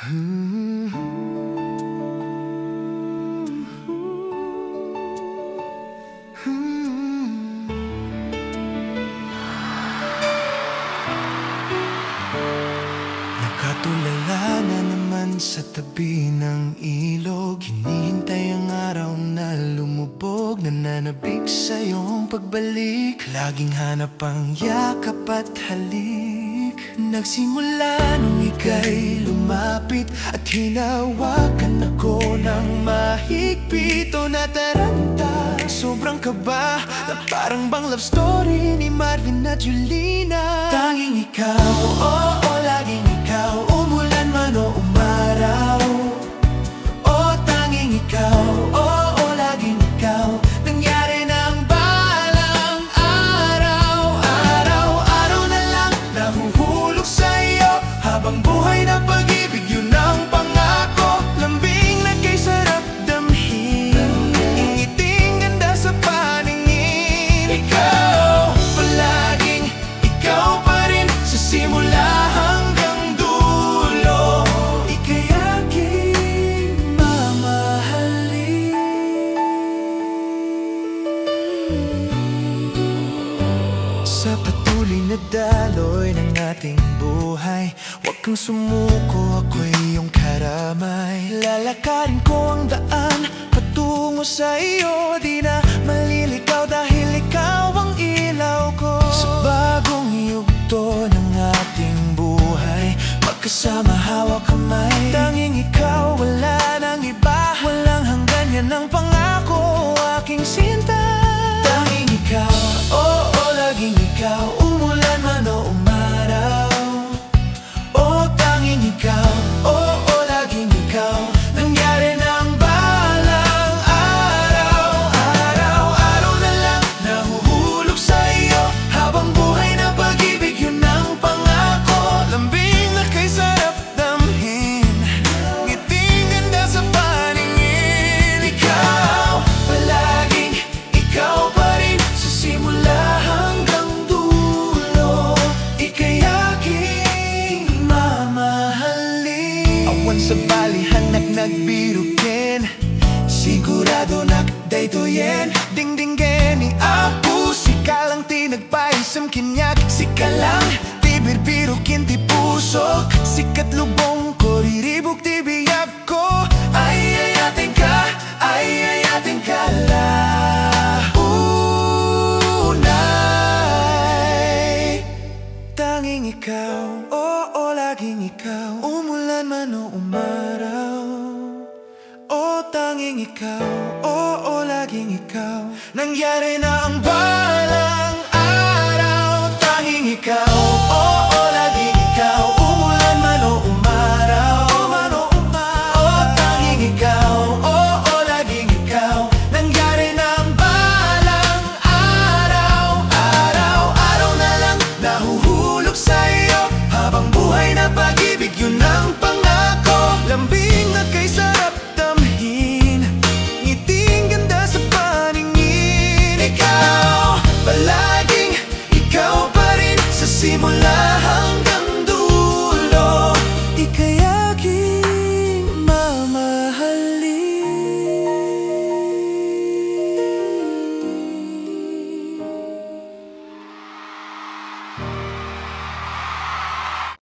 Hmm. Nakatulala na naman sa tabi ng ilog, hinihintay ang araw na lumubog, nananabik sa iyong pagbalik, laging hanap ang yakap at halik. Nagsimula nung ika'y lumapit at hinawakan ako ng mahigpit. O nataranta, sobrang kaba, na parang bang love story ni Marvin at Julina. Tanging ikaw, oo, laging ikaw, umulan man o umaraw. O tanging ikaw, oo, laging ikaw, nangyari ng balang araw. Araw-araw na lang nahuhulog sa'yo, habang buhay na pag-ibig, yun ang pangako. Lambing na kay sarap damhin, ingiting ganda sa paningin. Ikaw, palaging ikaw pa rin, sa simula hanggang dulo. Ika'y aking mamahalin. Sa patuloy na daloy ng ating buhay, huwag kang sumuko, ako'y iyong karamay. Lalakarin ko ang daan patungo sa iyo, di na malilikaw dahil ikaw ang ilaw ko. Sa bagong yugto ng ating buhay, magkasama hawak kamay. Tanging ikaw, wala nang iba, walang hanggan, yan ang pangako, aking sinta. Tanging ikaw, oo, laging ikaw, umulan man o umaraw. O tanging ikaw, oo, laging ikaw, nangyari ng balang araw. Araw-araw na lang nahuhulog sa iyo, habang buhay na pag-ibig, yun ang pangako. Lambing na kay sarap damhin, ngiting ganda sa paningin. Ikaw, palaging ikaw pa rin, sa simula hanggang dulo. Ika'y aking mamahalin. Awan sa balihan nagbirukin, sigurado nagdaytoyen. Dingdingen ni Apu, sika lang tinagpaisam kinyak. Sika lang ti birbirukin ti pusok, sikat lubong ko riribok ti biyag ko. Ay ayating ka, ay ayating ka lang. Unay, tanging ikaw, oo, laging ikaw, umulan man o umaraw. O tanging ikaw, oo, laging ikaw, nangyari na ang